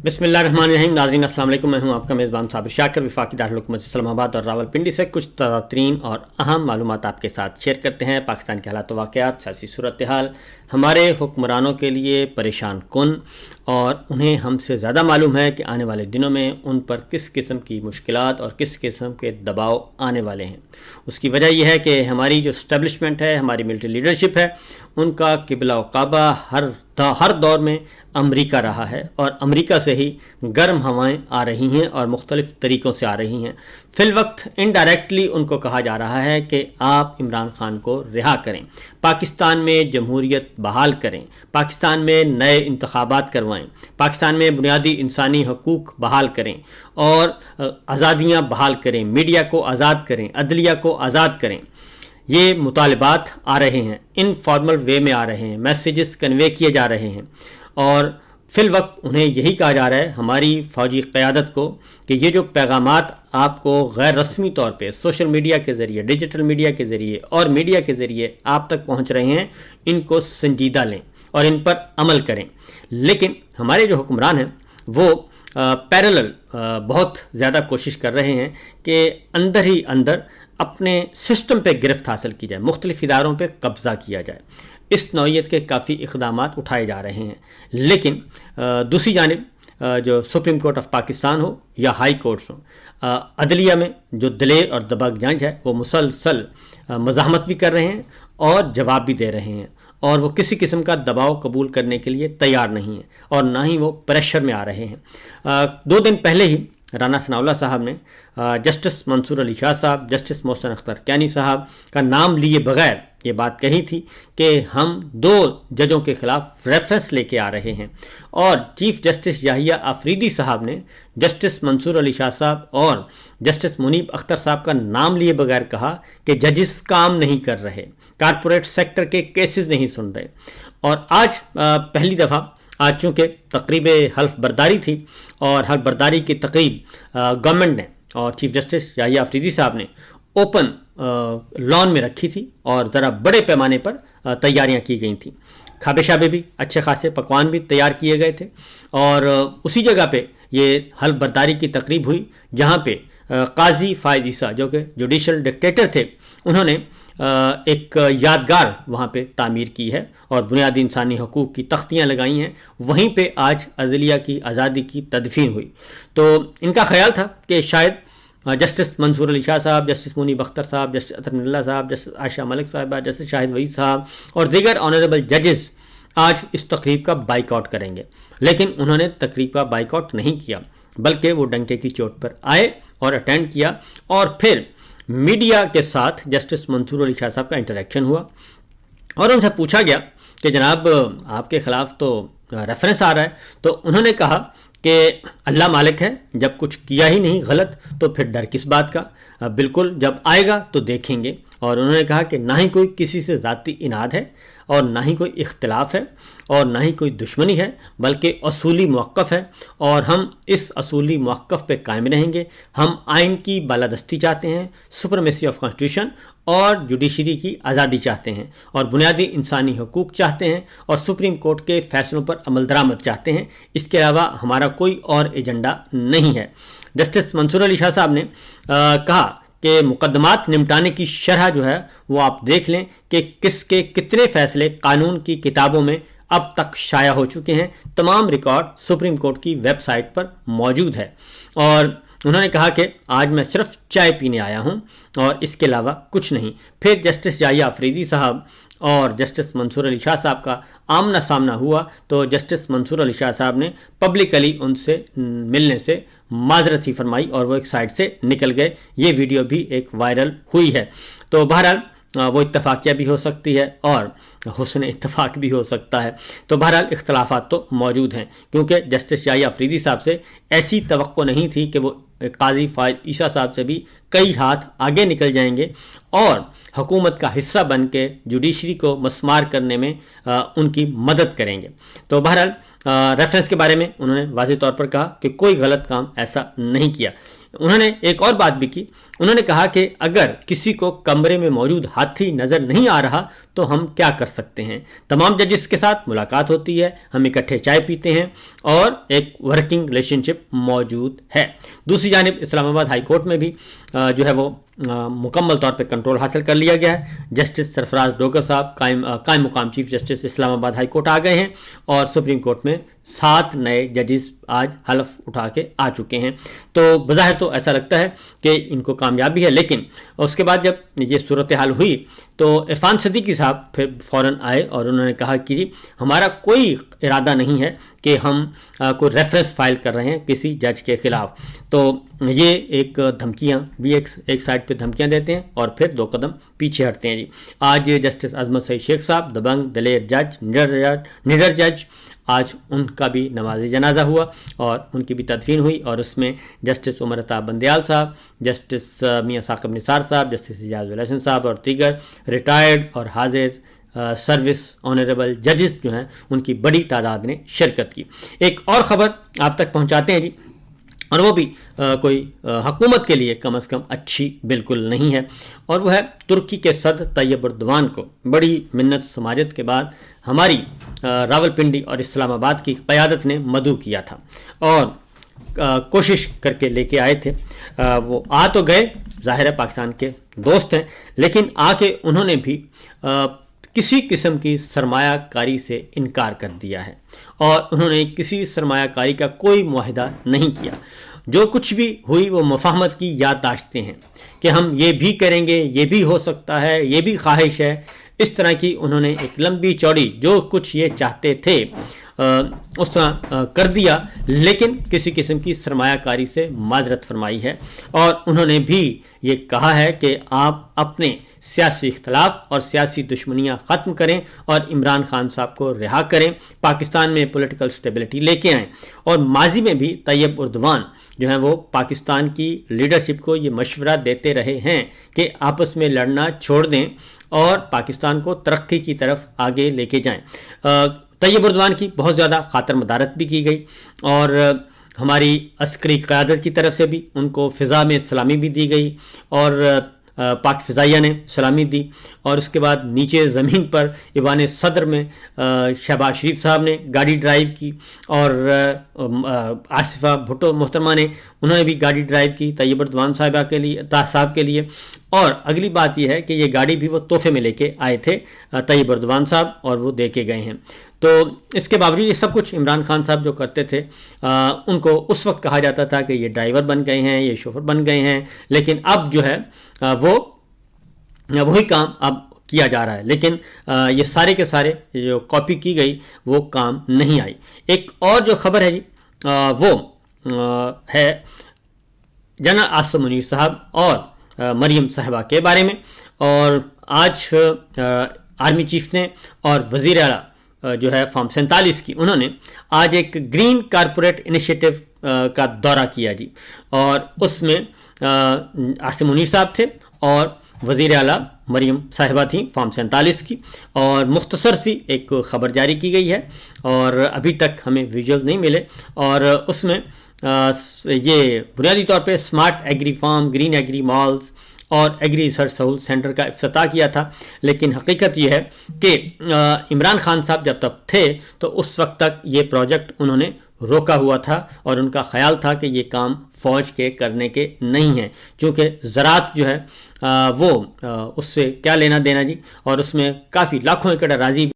बिस्मिल्लाहिर्रहमानिर्रहीम। नाज़रीन अस्सलाम वालेकुम, मैं हूं आपका मेज़बान साबिर शाकिर। वफाकी दारुल हुकूमत इस्लामाबाद और रावलपिंडी से कुछ ताज़ा तरीन और अहम मालूमात आपके साथ शेयर करते हैं। पाकिस्तान के हालात वाक़यात, सियासी सूरत हाल हमारे हुक्मरानों के लिए परेशान कुन, और उन्हें हमसे ज़्यादा मालूम है कि आने वाले दिनों में उन पर किस किस्म की मुश्किलात और किस किस्म के दबाव आने वाले हैं। उसकी वजह यह है कि हमारी जो इस्टेब्लिशमेंट है, हमारी मिलिट्री लीडरशिप है, उनका किबला व काबा हर दौर में अमरीका रहा है, और अमरीका से ही गर्म हवाएं आ रही हैं और मुख्तलिफ़ तरीक़ों से आ रही हैं। फिल वक्त इनडायरेक्टली उनको कहा जा रहा है कि आप इमरान खान को रिहा करें, पाकिस्तान में जमहूरियत बहाल करें, पाकिस्तान में नए इंतखाबात करवाएं, पाकिस्तान में बुनियादी इंसानी हकूक़ बहाल करें और आज़ादियाँ बहाल करें, मीडिया को आज़ाद करें, अदलिया को आज़ाद करें। ये मुतालबात आ रहे हैं, इनफॉर्मल वे में आ रहे हैं, मैसेजेस कन्वे किए जा रहे हैं, और फिल वक्त उन्हें यही कहा जा रहा है, हमारी फ़ौजी क़यादत को, कि ये जो पैगामात आपको गैर रस्मी तौर पे सोशल मीडिया के ज़रिए, डिजिटल मीडिया के ज़रिए और मीडिया के ज़रिए आप तक पहुँच रहे हैं, इनको संजीदा लें और इन पर अमल करें। लेकिन हमारे जो हुक्मरान हैं वो पैरेलल बहुत ज़्यादा कोशिश कर रहे हैं कि अंदर ही अंदर अपने सिस्टम पे गिरफ्त हासिल की जाए, मुख्तलिफ इदारों पे कब्ज़ा किया जाए। इस नौइयत के काफ़ी इक़दामात उठाए जा रहे हैं। लेकिन दूसरी जानिब जो सुप्रीम कोर्ट ऑफ पाकिस्तान हो या हाई कोर्ट्स हो, अदलिया में जो दिलेर और दबंग जज है वो मुसलसल मज़ाहमत भी कर रहे हैं और जवाब भी दे रहे हैं, और वो किसी किस्म का दबाव कबूल करने के लिए तैयार नहीं है, और ना ही वो प्रेशर में आ रहे हैं। 2 दिन पहले ही राना सनाउल्लाह साहब ने जस्टिस मंसूर अली शाह साहब, जस्टिस मोहसिन अख्तर कैनी साहब का नाम लिए बगैर ये बात कही थी कि हम 2 जजों के ख़िलाफ़ रेफरेंस लेके आ रहे हैं, और चीफ जस्टिस याहिया आफरीदी साहब ने जस्टिस मंसूर अली शाह साहब और जस्टिस मुनीब अख्तर साहब का नाम लिए बगैर कहा कि जजेस काम नहीं कर रहे, कारपोरेट सेक्टर के केसेस नहीं सुन रहे। और आज पहली दफ़ा आज चूँकि तकरीब हल्फ बर्दारी थी, और हल्फ बर्दारी की तकरीब गवर्नमेंट ने और चीफ जस्टिस याहिया आफरीदी साहब ने ओपन लॉन में रखी थी, और ज़रा बड़े पैमाने पर तैयारियां की गई थी। खाबे शाबे भी, अच्छे खासे पकवान भी तैयार किए गए थे, और उसी जगह पे ये हल्फ बर्दारी की तकरीब हुई जहाँ पे काजी फायद ईसा, जो कि जुडिशल डिक्टेटर थे, उन्होंने एक यादगार वहाँ पे तामीर की है और बुनियादी इंसानी हकूक़ की तख्तियाँ लगाई हैं। वहीं पे आज अदलिया की आज़ादी की तदफीन हुई। तो इनका ख्याल था कि शायद जस्टिस मंसूर अली शाह साहब, जस्टिस मुनीब अख्तर साहब, जस्टिस अतर मिल्ला साहब, जस्टिस आयशा मलिक साहिबा, जस्टिस शाहिद वहीद साहब और दीगर ऑनरेबल जजेस आज इस तकरीब का बाइकआउट करेंगे। लेकिन उन्होंने तकरीब का बाइकआउट नहीं किया, बल्कि वो डंके की चोट पर आए और अटेंड किया, और फिर मीडिया के साथ जस्टिस मंसूर अली शाह साहब का इंटरेक्शन हुआ, और उनसे पूछा गया कि जनाब आपके ख़िलाफ़ तो रेफरेंस आ रहा है। तो उन्होंने कहा कि अल्लाह मालिक है, जब कुछ किया ही नहीं गलत तो फिर डर किस बात का, बिल्कुल जब आएगा तो देखेंगे। और उन्होंने कहा कि ना ही कोई किसी से ज़ाती इनाद है, और ना ही कोई इख्तिलाफ़ है, और ना ही कोई दुश्मनी है, बल्कि असूली मौक़िफ़ है, और हम इस असूली मौक़िफ़ पे कायम रहेंगे। हम आइन की बालादस्ती चाहते हैं, सुपरमेसी ऑफ कॉन्स्टिट्यूशन और जुडिशरी की आज़ादी चाहते हैं, और बुनियादी इंसानी हकूक़ चाहते हैं, और सुप्रीम कोर्ट के फ़ैसलों पर अमल दरामद चाहते हैं। इसके अलावा हमारा कोई और एजेंडा नहीं है। जस्टिस मंसूर अली शाह साहब ने कहा कि मुकदमात निपटाने की शरह जो है वो आप देख लें कि किसके कितने फ़ैसले कानून की किताबों में अब तक शाया हो चुके हैं। तमाम रिकॉर्ड सुप्रीम कोर्ट की वेबसाइट पर मौजूद है। और उन्होंने कहा कि आज मैं सिर्फ चाय पीने आया हूं और इसके अलावा कुछ नहीं। फिर जस्टिस याहिया आफरीदी साहब और जस्टिस मंसूर अली शाह साहब का आमना सामना हुआ, तो जस्टिस मंसूर अली शाह साहब ने पब्लिकली उनसे मिलने से माजरत ही फरमाई और वो एक साइड से निकल गए। ये वीडियो भी एक वायरल हुई है। तो बहरहाल वो इत्तफाकिया भी हो सकती है और हुस्न इत्तफाक भी हो सकता है। तो बहरहाल इख्तलाफात तो मौजूद हैं, क्योंकि जस्टिस याहिया आफरीदी साहब से ऐसी तवक्को नहीं थी कि वो काजी फायद ईसा साहब से भी कई हाथ आगे निकल जाएंगे और हुकूमत का हिस्सा बन के जुडिशरी को मस्मार करने में उनकी मदद करेंगे। तो बहरहाल रेफरेंस के बारे में उन्होंने वाज़ेह तौर पर कहा कि कोई गलत काम ऐसा नहीं किया। उन्होंने एक और बात भी की انہوں نے کہا کہ اگر کسی کو کمرے میں موجود ہاتھی نظر نہیں آ رہا تو ہم کیا کر سکتے ہیں؟ تمام ججز کے ساتھ ملاقات ہوتی ہے، ہم اکٹھے چائے پیتے ہیں اور ایک ورکنگ ریلیشن شپ موجود ہے۔ دوسری جانب اسلام آباد ہائی کورٹ میں بھی جو ہے وہ مکمل طور پہ کنٹرول حاصل کر لیا گیا ہے۔ جسٹس سرفراز ڈوگر صاحب قائم مقام چیف جسٹس اسلام آباد ہائی کورٹ آ گئے ہیں اور سپریم کورٹ میں 7 نئے ججز آج حلف اٹھا کے آ چکے ہیں۔ تو بظاہر تو ایسا لگتا ہے کہ ان کو کامیابی ہے، لیکن اس کے بعد جب یہ صورتحال ہوئی تو عرفان صدیقی صاحب پھر فوراً آئے اور انہوں نے کہا کہ ہمارا کوئی ارادہ نہیں ہے کہ ہم کوئی ریفرنس فائل کر رہے ہیں کسی جج کے خلاف۔ تو یہ ایک دھمکیاں بھی ایک سائڈ پہ دھمکیاں دیتے ہیں اور پھر 2 قدم پیچھے ہٹتے ہیں۔ آج جسٹس عظمت سعید شیخ صاحب دبنگ دلیر جج نڈر جج، آج ان کا بھی نماز جنازہ ہوا اور ان کی بھی تدفین ہوئی، اور اس میں جسٹس عمر عطا بندیال صاحب، جسٹس میاں ثاقب نثار صاحب، جسٹس اعجاز الحسن صاحب اور دیگر ریٹائرڈ اور حاضر سروس آنریبل ججز جو ہیں ان کی بڑی تعداد نے شرکت کی۔ ایک اور خبر آپ تک پہنچاتے ہیں اور وہ بھی کوئی حکومت کے لیے کم از کم اچھی بالکل نہیں ہے، اور وہ ہے ترکی کے صدر طیب اردوان کو بڑی منت سماجت کے بعد ہماری راولپنڈی اور اسلام آباد کی قیادت نے مدعو کیا تھا اور کوشش کر کے لے کے آئے تھے۔ وہ آ تو گئے، ظاہر ہے پاکستان کے دوست ہیں، لیکن آ کے انہوں نے بھی کسی قسم کی سرمایہ کاری سے انکار کر دیا ہے اور انہوں نے کسی سرمایہ کاری کا کوئی معاہدہ نہیں کیا۔ جو کچھ بھی ہوئی وہ مفاہمت کی یادداشتیں ہیں کہ ہم یہ بھی کریں گے، یہ بھی ہو سکتا ہے، یہ بھی خواہش ہے، اس طرح کی انہوں نے ایک لمبی چوڑی جو کچھ یہ چاہتے تھے اس طرح کر دیا، لیکن کسی قسم کی سرمایہ کاری سے معذرت فرمائی ہے اور انہوں نے بھی یہ کہا ہے کہ آپ اپنے سیاسی اختلاف اور سیاسی دشمنیاں ختم کریں اور عمران خان صاحب کو رہا کریں، پاکستان میں پولیٹیکل سٹیبلٹی لے کے آئیں۔ اور ماضی میں بھی طیب اردوان جو ہیں وہ پاکستان کی لیڈرشپ کو یہ مشورہ دیتے رہے ہیں کہ آپس میں لڑنا چھوڑ دیں اور پاکستان کو ترقی کی طرف آگے لے کے جائیں۔ طیب اردوان کی بہت زیادہ خاطر مدارت بھی کی گئی اور ہماری عسکری قیادت کی طرف سے بھی ان کو فضا میں سلامی بھی دی گئی اور پاک فضائیہ نے سلامی دی، اور اس کے بعد نیچے زمین پر ایوان صدر میں شہباز شریف صاحب نے گاڑی ڈرائیو کی اور آصفہ بھٹو محترمہ نے انہوں نے بھی گاڑی ڈرائیو کی طیب اردوان صاحب کے لیے۔ اور اگلی بات یہ ہے کہ یہ گاڑی بھی وہ تحفے میں لے کے آئے تھے طیب اردوان صاحب اور وہ دے کے گئے ہیں۔ تو اس کے باوجود یہ سب کچھ عمران خان صاحب جو کرتے تھے ان کو اس وقت کہا جاتا تھا کہ یہ ڈرائیور بن گئے ہیں، یہ شوفر بن گئے ہیں، لیکن اب جو ہے وہی کام اب کیا جا رہا ہے، لیکن یہ سارے کے سارے جو کاپی کی گئی وہ کام نہیں آئی۔ ایک اور جو خبر ہے وہ ہے جنرل عاصم منیر صاحب اور مریم صاحبہ کے بارے میں، اور آج آرمی چیف نے اور وزیر اعلیٰ جو ہے فارم 47 کی انہوں نے آج ایک گرین کارپوریٹ انیشیٹو کا دورہ کیا اور اس میں عاصم منیر صاحب تھے اور وزیر اعلیٰ مریم صاحبہ تھیں فارم 47 کی، اور مختصر سی ایک خبر جاری کی گئی ہے اور ابھی تک ہمیں ویژول نہیں ملے، اور اس میں یہ بنیادی طور پہ smart agri farm, green agri malls اور ایگری ریسرچ سہولت سینٹر کا افتتاح کیا تھا، لیکن حقیقت یہ ہے کہ عمران خان صاحب جب تک تھے تو اس وقت تک یہ پروجیکٹ انہوں نے روکا ہوا تھا اور ان کا خیال تھا کہ یہ کام فوج کے کرنے کے نہیں ہیں، چونکہ زراعت جو ہے وہ اس سے کیا لینا دینا اور اس میں کافی لاکھوں ایکڑ اراضی